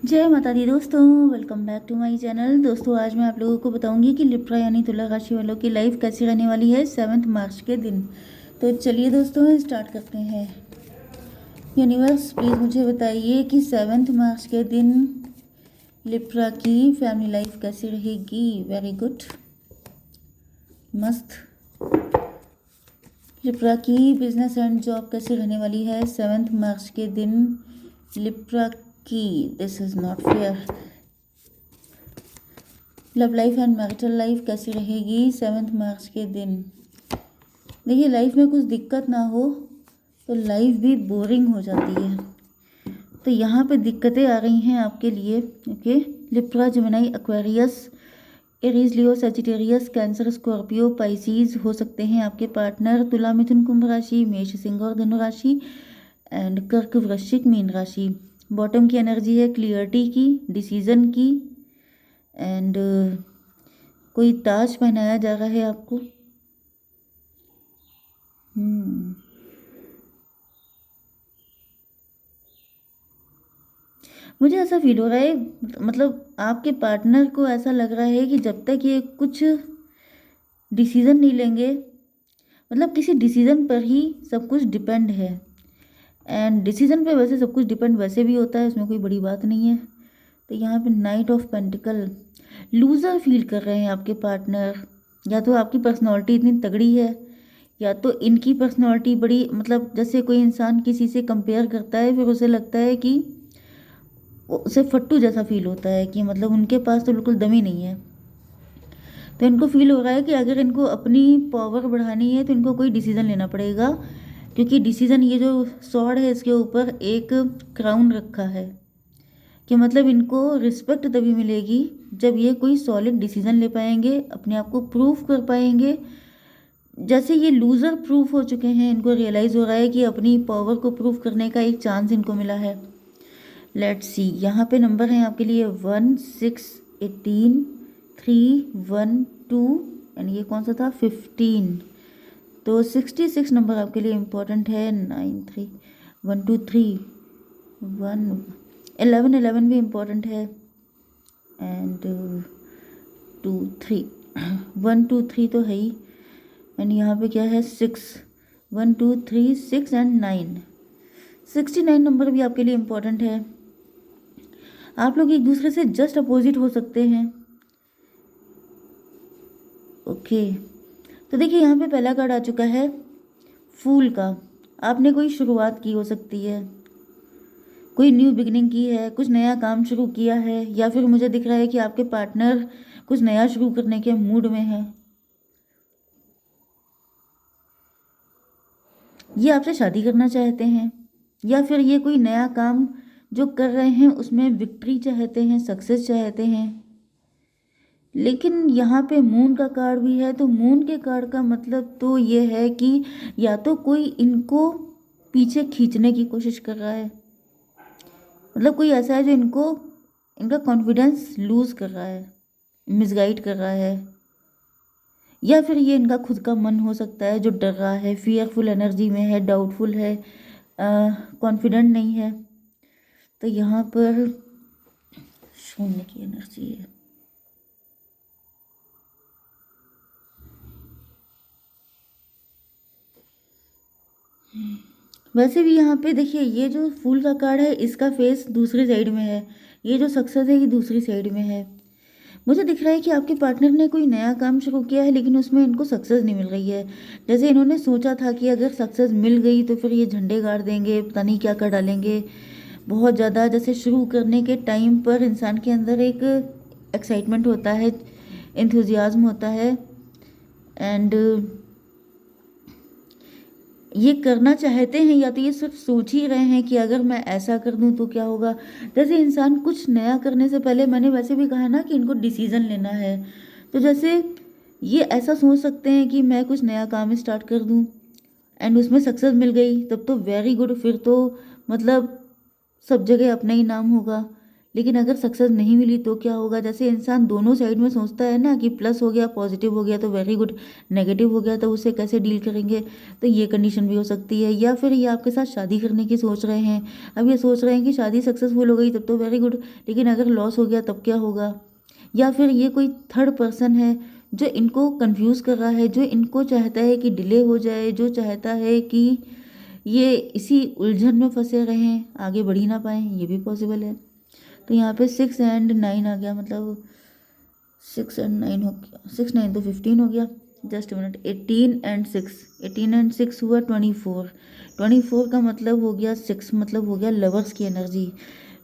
जय माता दी दोस्तों, welcome back to my channel. दोस्तों आज मैं आप लोगों को बताऊंगी कि लिब्रा यानी तुला राशि वालों की लाइफ कैसी रहने वाली है 7 मार्च के दिन। तो चलिए दोस्तों स्टार्ट करते हैं। यूनिवर्स प्लीज़ मुझे बताइए कि 7 मार्च के दिन लिब्रा की फैमिली लाइफ कैसी रहेगी। वेरी गुड, मस्त। लिब्रा की बिजनेस एंड जॉब कैसी रहने वाली है 7 मार्च के दिन लिब्रा की। This is not fair. Love life and marital life कैसी रहेगी 7 मार्च के दिन। देखिए, लाइफ में कुछ दिक्कत ना हो तो लाइफ भी बोरिंग हो जाती है, तो यहाँ पे दिक्कतें आ रही हैं आपके लिए। Okay, Libra, Gemini, Aquarius, Aries, Leo, Sagittarius, Cancer, Scorpio, Pisces हो सकते हैं आपके पार्टनर। तुला, मिथुन, कुंभ राशि, मेष, सिंह और धनु राशि, एंड कर्क, वृश्चिक, मीन राशि। बॉटम की एनर्जी है क्लियरिटी की, डिसीजन की, एंड कोई ताज पहनाया जा रहा है आपको। मुझे ऐसा फील हो रहा है, मतलब आपके पार्टनर को ऐसा लग रहा है कि जब तक ये कुछ डिसीजन नहीं लेंगे, मतलब किसी डिसीजन पर ही सब कुछ डिपेंड है। एंड डिसीजन पे वैसे सब कुछ डिपेंड वैसे भी होता है, उसमें कोई बड़ी बात नहीं है। तो यहाँ पे night of pentacle, loser feel कर रहे हैं आपके पार्टनर। या तो आपकी पर्सनालिटी इतनी तगड़ी है, या तो इनकी पर्सनालिटी बड़ी, मतलब जैसे कोई इंसान किसी से कंपेयर करता है फिर उसे लगता है कि उसे फट्टू जैसा फील होता है कि मतलब उनके पास तो बिल्कुल दम ही नहीं है। तो इनको फील हो रहा है कि अगर इनको अपनी पावर बढ़ानी है तो इनको कोई डिसीज़न लेना पड़ेगा, क्योंकि डिसीज़न, ये जो स्वॉर्ड है इसके ऊपर एक क्राउन रखा है, कि मतलब इनको रिस्पेक्ट तभी मिलेगी जब ये कोई सॉलिड डिसीजन ले पाएंगे, अपने आप को प्रूफ कर पाएंगे। जैसे ये लूज़र प्रूफ हो चुके हैं, इनको रियलाइज़ हो रहा है कि अपनी पावर को प्रूफ करने का एक चांस इनको मिला है। लेट्स सी, यहाँ पे नंबर हैं आपके लिए 1, 6, 18, 3, 1, 2, एंड ये कौन सा था 15। तो 66 नंबर आपके लिए इम्पोर्टेंट है। 9, 3, 1, 2, 3, 1, 11, 11 भी इम्पोर्टेंट है। एंड 2, 3, 1, 2, 3 तो है ही। एंड यहाँ पे क्या है 6, 1, 2, 3, 6 एंड 9। 69 नंबर भी आपके लिए इम्पोर्टेंट है। आप लोग एक दूसरे से जस्ट अपोजिट हो सकते हैं। ओके, तो देखिए यहाँ पे पहला कार्ड आ चुका है फूल का। आपने कोई शुरुआत की हो सकती है, कोई न्यू बिगनिंग की है, कुछ नया काम शुरू किया है, या फिर मुझे दिख रहा है कि आपके पार्टनर कुछ नया शुरू करने के मूड में है। ये आपसे शादी करना चाहते हैं, या फिर ये कोई नया काम जो कर रहे हैं उसमें विक्ट्री चाहते हैं, सक्सेस चाहते हैं। लेकिन यहाँ पे मून का कार्ड भी है, तो मून के कार्ड का मतलब तो ये है कि या तो कोई इनको पीछे खींचने की कोशिश कर रहा है, मतलब कोई ऐसा है जो इनको, इनका कॉन्फिडेंस लूज कर रहा है, मिसगाइड कर रहा है, या फिर ये इनका खुद का मन हो सकता है जो डर रहा है, फियरफुल एनर्जी में है, डाउटफुल है, कॉन्फिडेंट नहीं है। तो यहाँ पर शून्य की एनर्जी है। वैसे भी यहाँ पे देखिए, ये जो फूल का कार्ड है इसका फेस दूसरी साइड में है, ये जो सक्सेस है ये दूसरी साइड में है। मुझे दिख रहा है कि आपके पार्टनर ने कोई नया काम शुरू किया है, लेकिन उसमें इनको सक्सेस नहीं मिल रही है। जैसे इन्होंने सोचा था कि अगर सक्सेस मिल गई तो फिर ये झंडे गाड़ देंगे, पता नहीं क्या कर डालेंगे बहुत ज़्यादा। जैसे शुरू करने के टाइम पर इंसान के अंदर एक एक्साइटमेंट होता है, इंथुजियाज्म होता है, एंड ये करना चाहते हैं, या तो ये सिर्फ सोच ही रहे हैं कि अगर मैं ऐसा कर दूं तो क्या होगा। जैसे इंसान कुछ नया करने से पहले, मैंने वैसे भी कहा ना कि इनको डिसीजन लेना है, तो जैसे ये ऐसा सोच सकते हैं कि मैं कुछ नया काम स्टार्ट कर दूं एंड उसमें सक्सेस मिल गई तब तो वेरी गुड, फिर तो मतलब सब जगह अपना ही नाम होगा। लेकिन अगर सक्सेस नहीं मिली तो क्या होगा? जैसे इंसान दोनों साइड में सोचता है ना कि प्लस हो गया, पॉजिटिव हो गया तो वेरी गुड, नेगेटिव हो गया तो उसे कैसे डील करेंगे, तो ये कंडीशन भी हो सकती है। या फिर ये आपके साथ शादी करने की सोच रहे हैं, अब ये सोच रहे हैं कि शादी सक्सेसफुल हो गई तब तो वेरी गुड, लेकिन अगर लॉस हो गया तब क्या होगा? या फिर ये कोई थर्ड पर्सन है जो इनको कंफ्यूज कर रहा है, जो इनको चाहता है कि डिले हो जाए, जो चाहता है कि ये इसी उलझन में फंसे रहें, आगे बढ़ ही ना पाएँ, ये भी पॉसिबल है। तो यहाँ पे 6 एंड 9 आ गया, मतलब 6 एंड 9 हो गया, 6 9 तो 15 हो गया। जस्ट मिनट, 18 एंड 6 हुआ 24, 24 का मतलब हो गया 6, मतलब हो गया लवर्स की एनर्जी।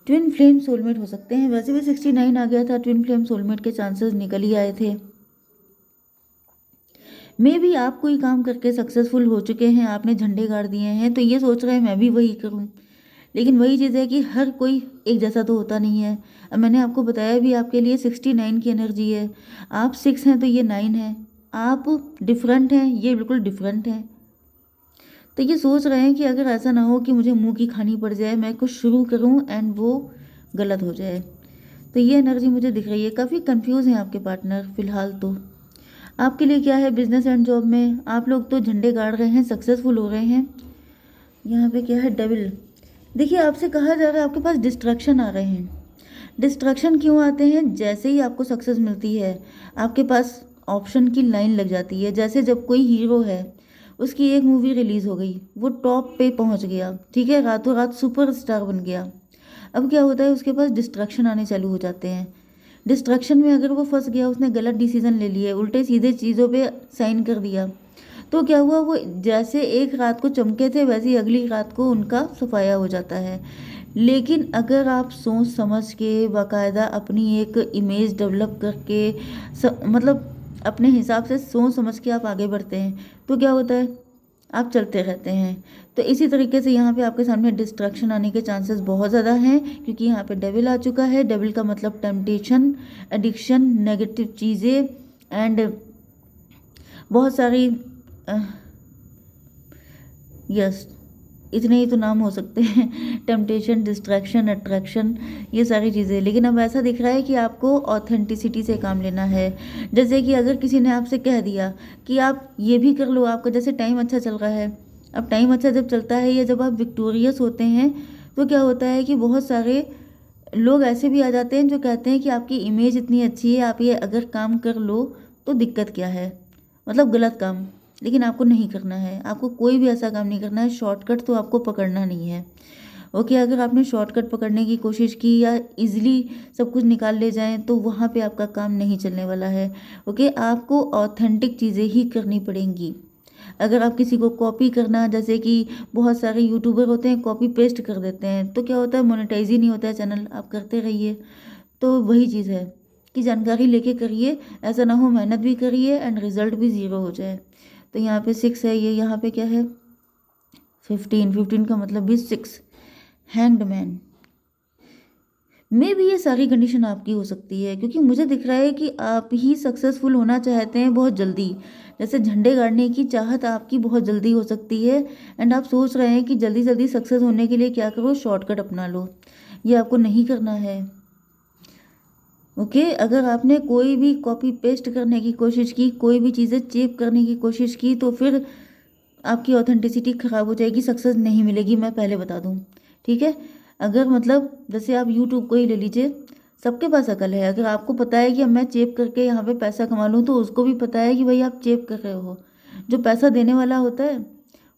ट्विन फ्लेम सोलमेट हो सकते हैं। वैसे भी 69 आ गया था, ट्विन फ्लेम सोलमेट के चांसेस निकल ही आए थे। मे भी आप कोई काम करके सक्सेसफुल हो चुके हैं, आपने झंडे गाड़ दिए हैं, तो ये सोच रहे हैं मैं भी वही करूं। लेकिन वही चीज़ है कि हर कोई एक जैसा तो होता नहीं है। अब मैंने आपको बताया भी आपके लिए 69 की एनर्जी है, आप 6 हैं तो ये 9 है, आप डिफरेंट हैं, ये बिल्कुल डिफरेंट हैं। तो ये सोच रहे हैं कि अगर ऐसा ना हो कि मुझे मुंह की खानी पड़ जाए, मैं कुछ शुरू करूं एंड वो गलत हो जाए। तो ये एनर्जी मुझे दिख रही है। काफ़ी कंफ्यूज हैं आपके पार्टनर फिलहाल तो। आपके लिए क्या है, बिजनेस एंड जॉब में आप लोग तो झंडे गाड़ रहे हैं, सक्सेसफुल हो रहे हैं। यहाँ पे क्या है, डेविल। देखिए आपसे कहा जा रहा है आपके पास डिस्ट्रैक्शन आ रहे हैं। डिस्ट्रैक्शन क्यों आते हैं? जैसे ही आपको सक्सेस मिलती है आपके पास ऑप्शन की लाइन लग जाती है। जैसे जब कोई हीरो है, उसकी एक मूवी रिलीज़ हो गई, वो टॉप पे पहुंच गया, ठीक है, रातों रात सुपरस्टार बन गया। अब क्या होता है, उसके पास डिस्ट्रैक्शन आने चालू हो जाते हैं। डिस्ट्रैक्शन में अगर वो फंस गया, उसने गलत डिसीजन ले लिए, उल्टे सीधे चीज़ों पे साइन कर दिया, तो क्या हुआ, वो जैसे एक रात को चमके थे वैसे ही अगली रात को उनका सफाया हो जाता है। लेकिन अगर आप सोच समझ के बाकायदा अपनी एक इमेज डेवलप करके मतलब अपने हिसाब से सोच समझ के आप आगे बढ़ते हैं, तो क्या होता है, आप चलते रहते हैं। तो इसी तरीके से यहाँ पे आपके सामने डिस्ट्रैक्शन आने के चांसेस बहुत ज़्यादा हैं, क्योंकि यहाँ पे डेविल आ चुका है। डेविल का मतलब टेम्पटेशन, एडिक्शन, नेगेटिव चीज़ें एंड बहुत सारी यस, इतने ही तो नाम हो सकते हैं। टेम्पटेशन, डिस्ट्रैक्शन, अट्रैक्शन, ये सारी चीज़ें। लेकिन अब ऐसा दिख रहा है कि आपको ऑथेंटिसिटी से काम लेना है। जैसे कि अगर किसी ने आपसे कह दिया कि आप ये भी कर लो, आपका जैसे टाइम अच्छा चल रहा है। अब टाइम अच्छा जब चलता है या जब आप विक्टोरियस होते हैं, तो क्या होता है कि बहुत सारे लोग ऐसे भी आ जाते हैं जो कहते हैं कि आपकी इमेज इतनी अच्छी है, आप ये अगर काम कर लो तो दिक्कत क्या है, मतलब गलत काम। लेकिन आपको नहीं करना है, आपको कोई भी ऐसा काम नहीं करना है, शॉर्टकट तो आपको पकड़ना नहीं है। ओके, अगर आपने शॉर्टकट पकड़ने की कोशिश की या इजीली सब कुछ निकाल ले जाएं, तो वहाँ पे आपका काम नहीं चलने वाला है। ओके, आपको ऑथेंटिक चीज़ें ही करनी पड़ेंगी। अगर आप किसी को कॉपी करना, जैसे कि बहुत सारे यूट्यूबर होते हैं कॉपी पेस्ट कर देते हैं, तो क्या होता है, मोनेटाइज ही नहीं होता है चैनल। आप करते रहिए। तो वही चीज़ है कि जानकारी लेके करिए, ऐसा ना हो मेहनत भी करिए एंड रिजल्ट भी ज़ीरो हो जाए। तो यहाँ पे 6 है, ये यहाँ पे क्या है, 15, 15 का मतलब भी 6, हैंग्ड मैन। मे भी ये सारी कंडीशन आपकी हो सकती है, क्योंकि मुझे दिख रहा है कि आप ही सक्सेसफुल होना चाहते हैं बहुत जल्दी। जैसे झंडे गाड़ने की चाहत आपकी बहुत जल्दी हो सकती है एंड आप सोच रहे हैं कि जल्दी जल्दी सक्सेस होने के लिए क्या करो, शॉर्टकट अपना लो। ये आपको नहीं करना है। ओके, अगर आपने कोई भी कॉपी पेस्ट करने की कोशिश की, कोई भी चीज़ें चेप करने की कोशिश की, तो फिर आपकी ऑथेंटिसिटी ख़राब हो जाएगी, सक्सेस नहीं मिलेगी, मैं पहले बता दूँ। ठीक है, अगर मतलब जैसे आप यूट्यूब को ही ले लीजिए, सबके पास अकल है। अगर आपको पता है कि अब मैं चेप करके यहाँ पे पैसा कमा लूँ, तो उसको भी पता है कि भाई आप चेप कर रहे हो। जो पैसा देने वाला होता है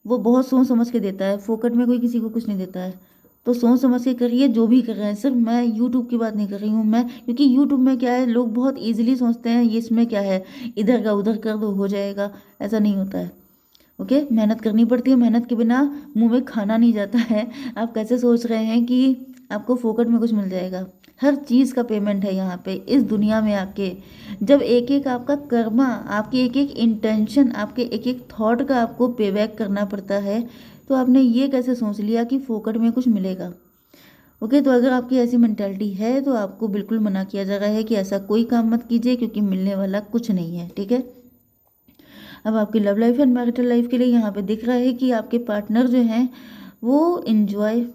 वो बहुत सोच समझ के देता है, फोकट में कोई किसी को कुछ नहीं देता है। तो सोच समझ के करिए जो भी कर रहे हैं। सिर्फ मैं यूट्यूब की बात नहीं कर रही हूँ मैं, क्योंकि यूट्यूब में क्या है, लोग बहुत ईजिली सोचते हैं ये इसमें क्या है, इधर का उधर कर दो हो जाएगा। ऐसा नहीं होता है। ओके, मेहनत करनी पड़ती है, मेहनत के बिना मुंह में खाना नहीं जाता है। आप कैसे सोच रहे हैं कि आपको फोकट में कुछ मिल जाएगा? हर चीज़ का पेमेंट है यहाँ पे इस दुनिया में आके। जब एक एक आपका कर्मा, आपकी एक एक इंटेंशन, आपके एक एक थॉट का आपको पे बैक करना पड़ता है, तो आपने ये कैसे सोच लिया कि फोकट में कुछ मिलेगा? ओके, तो अगर आपकी ऐसी मेंटालिटी है तो आपको बिल्कुल मना किया जा रहा है कि ऐसा कोई काम मत कीजिए, क्योंकि मिलने वाला कुछ नहीं है। ठीक है, अब आपकी love life and marital life के लिए यहाँ पे दिख रहा है कि आपके पार्टनर जो हैं वो इन्जॉय,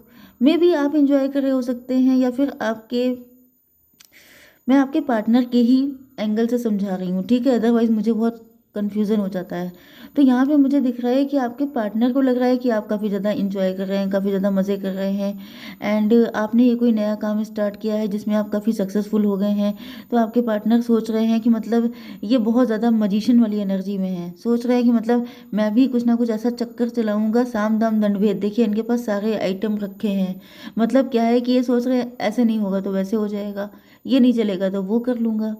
मे बी आप इंजॉय कर रहे हो सकते हैं, या फिर मैं आपके पार्टनर के ही एंगल से समझा रही हूँ, ठीक है, अदरवाइज मुझे बहुत कन्फ्यूज़न हो जाता है। तो यहाँ पे मुझे दिख रहा है कि आपके पार्टनर को लग रहा है कि आप काफ़ी ज़्यादा इंजॉय कर रहे हैं, काफ़ी ज़्यादा मज़े कर रहे हैं, एंड आपने ये कोई नया काम स्टार्ट किया है जिसमें आप काफ़ी सक्सेसफुल हो गए हैं। तो आपके पार्टनर सोच रहे हैं कि मतलब ये बहुत ज़्यादा मजिशियन वाली एनर्जी में है, सोच रहे हैं कि मतलब मैं भी कुछ ना कुछ ऐसा चक्कर चलाऊंगा, साम दाम दंड भेद। देखिए इनके पास सारे आइटम रखे हैं, मतलब क्या है कि ये सोच रहे हैं ऐसे नहीं होगा तो वैसे हो जाएगा, ये नहीं चलेगा तो वो कर लूँगा।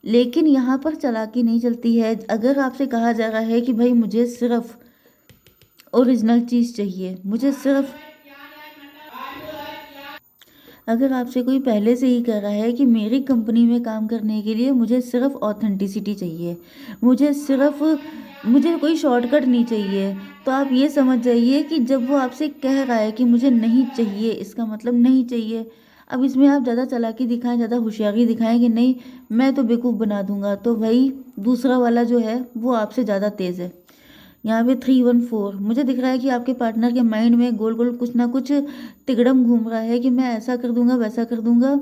लेकिन यहाँ पर चालाकी नहीं चलती है। अगर आपसे कहा जा रहा है कि भाई मुझे सिर्फ ओरिजिनल चीज़ चाहिए, मुझे सिर्फ, अगर आपसे कोई पहले से ही कह रहा है कि मेरी कंपनी में काम करने के लिए मुझे सिर्फ ऑथेंटिसिटी चाहिए, मुझे कोई शॉर्टकट नहीं चाहिए, तो आप ये समझ जाइए कि जब वो आपसे कह रहा है कि मुझे नहीं चाहिए, इसका मतलब नहीं चाहिए। अब इसमें आप ज़्यादा चालाकी दिखाएं, ज़्यादा होशियारी दिखाएं कि नहीं मैं तो बेवकूफ़ बना दूंगा, तो भाई दूसरा वाला जो है वो आपसे ज़्यादा तेज़ है। यहाँ पे 314 मुझे दिख रहा है कि आपके पार्टनर के माइंड में गोल गोल कुछ ना कुछ तिकड़म घूम रहा है कि मैं ऐसा कर दूंगा वैसा कर दूंगा,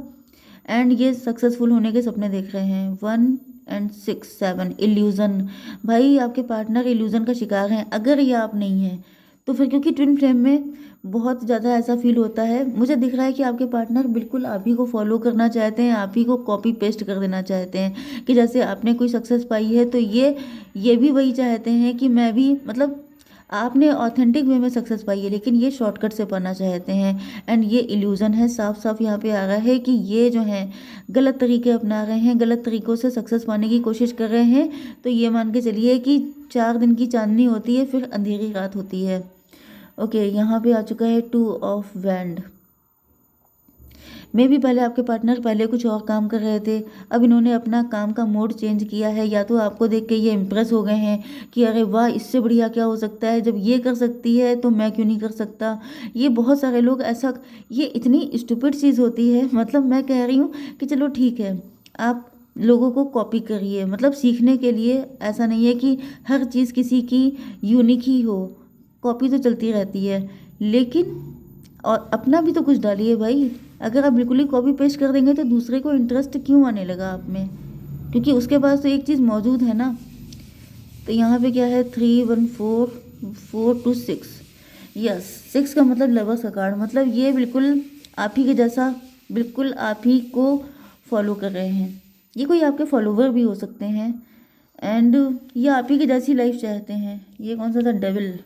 एंड ये सक्सेसफुल होने के सपने देख रहे हैं। 1 and 6 7 इल्यूज़न, भाई आपके पार्टनर इल्यूज़न का शिकार हैं। अगर ये आप नहीं हैं तो फिर, क्योंकि ट्विन फ्लेम में बहुत ज़्यादा ऐसा फील होता है, मुझे दिख रहा है कि आपके पार्टनर बिल्कुल आप ही को फॉलो करना चाहते हैं, आप ही को कॉपी पेस्ट कर देना चाहते हैं कि जैसे आपने कोई सक्सेस पाई है तो ये भी वही चाहते हैं कि मैं भी, मतलब आपने ऑथेंटिक वे में सक्सेस पाई है लेकिन ये शॉर्टकट से पाना चाहते हैं, एंड ये इल्यूज़न है। साफ साफ यहाँ पे आ रहा है कि ये जो है गलत तरीके अपना रहे हैं, गलत तरीक़ों से सक्सेस पाने की कोशिश कर रहे हैं। तो ये मान के चलिए कि 4 दिन की चांदनी होती है फिर अंधेरी रात होती है। ओके, यहाँ पे आ चुका है 2 of Wands। मे भी पहले आपके पार्टनर पहले कुछ और काम कर रहे थे, अब इन्होंने अपना काम का मोड चेंज किया है, या तो आपको देख के ये इम्प्रेस हो गए हैं कि अरे वाह इससे बढ़िया क्या हो सकता है, जब ये कर सकती है तो मैं क्यों नहीं कर सकता। ये बहुत सारे लोग ऐसा, ये इतनी स्टूपिड चीज़ होती है, मतलब मैं कह रही हूँ कि चलो ठीक है आप लोगों को कॉपी करिए, मतलब सीखने के लिए, ऐसा नहीं है कि हर चीज़ किसी की यूनिक ही हो, कॉपी तो चलती रहती है, लेकिन और अपना भी तो कुछ डालिए भाई। अगर आप बिल्कुल ही कॉपी पेस्ट कर देंगे तो दूसरे को इंटरेस्ट क्यों आने लगा आप में, क्योंकि उसके पास तो एक चीज़ मौजूद है ना। तो यहाँ पे क्या है 3 1 4 4 2 6, यस 6 का मतलब लवर्स का कार्ड, मतलब ये बिल्कुल आप ही के जैसा, बिल्कुल आप ही को फॉलो कर रहे हैं। ये कोई आपके फॉलोवर भी हो सकते हैं, एंड ये आप ही की जैसी लाइफ चाहते हैं। ये कौन सा था, डेविल।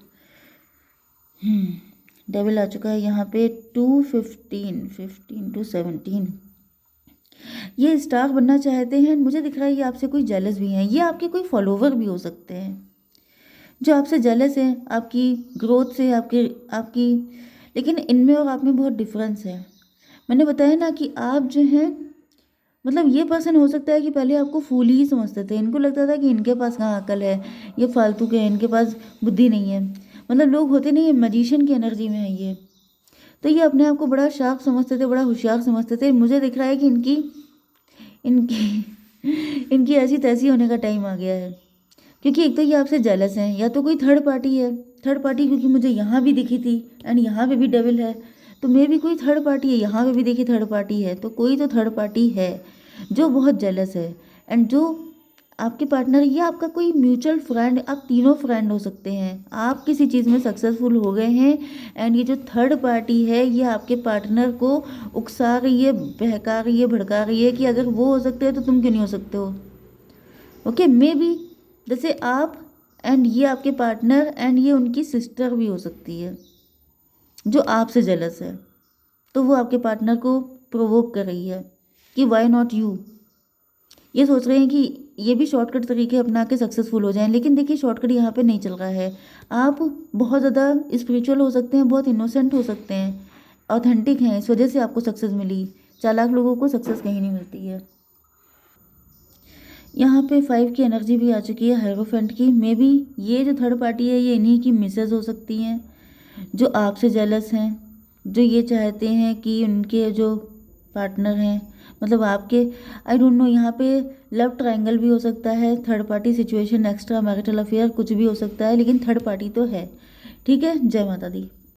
डेविल आ चुका है यहाँ पे 2 15 ये स्टार बनना चाहते हैं। मुझे दिख रहा है ये आपसे कोई जेलस भी हैं, ये आपके कोई फॉलोवर भी हो सकते हैं जो आपसे जेलस हैं आपकी ग्रोथ से, आपकी लेकिन इनमें और आप में बहुत डिफरेंस है। मैंने बताया ना कि आप जो हैं, मतलब ये पर्सन हो सकता है कि पहले आपको फूल ही समझते थे, इनको लगता था कि इनके पास कहाँ अकल है, ये फालतू के हैं, इनके पास बुद्धि नहीं है, मतलब लोग होते नहीं है मजिशियन की एनर्जी में है ये, तो ये अपने आप को बड़ा शार्प समझते थे, बड़ा होशियार समझते थे। मुझे दिख रहा है कि इनकी इनकी इनकी ऐसी तैसी होने का टाइम आ गया है, क्योंकि एक तो ये आपसे जेलस हैं, या तो कोई थर्ड पार्टी है, थर्ड पार्टी क्योंकि मुझे यहाँ भी दिखी थी एंड यहाँ पे भी डेविल है, तो मे भी कोई थर्ड पार्टी है, यहाँ पे भी देखी थर्ड पार्टी है, तो कोई तो थर्ड पार्टी है जो बहुत जेलस है। एंड जो आपके पार्टनर, ये आपका कोई म्यूचुअल फ्रेंड, आप तीनों फ्रेंड हो सकते हैं, आप किसी चीज़ में सक्सेसफुल हो गए हैं, एंड ये जो थर्ड पार्टी है ये आपके पार्टनर को उकसा रही है, बहका रही है, भड़का रही है कि अगर वो हो सकते हैं तो तुम क्यों नहीं हो सकते हो। ओके, मे बी जैसे आप एंड ये आपके पार्टनर एंड ये उनकी सिस्टर भी हो सकती है जो आपसे जेलस है, तो वो आपके पार्टनर को प्रोवोक कर रही है कि वाई नॉट यू। ये सोच रहे हैं कि ये भी शॉर्टकट तरीके अपना के सक्सेसफुल हो जाएं, लेकिन देखिए शॉर्टकट यहाँ पे नहीं चल रहा है। आप बहुत ज़्यादा स्पिरिचुअल हो सकते हैं, बहुत इनोसेंट हो सकते हैं, ऑथेंटिक हैं, इस वजह से आपको सक्सेस मिली। चालाक लोगों को सक्सेस कहीं नहीं मिलती है। यहाँ पे 5 की एनर्जी भी आ चुकी है हायरोफेंट की। मे बी ये जो थर्ड पार्टी है ये इन्हीं की मिसेज हो सकती हैं जो आपसे जेलस हैं, जो ये चाहते हैं कि उनके जो पार्टनर हैं, मतलब आपके, आई डोंट नो, यहाँ पे लव ट्रायंगल भी हो सकता है, third party situation, extra marital affair, कुछ भी हो सकता है, लेकिन थर्ड पार्टी तो है। ठीक है, जय माता दी।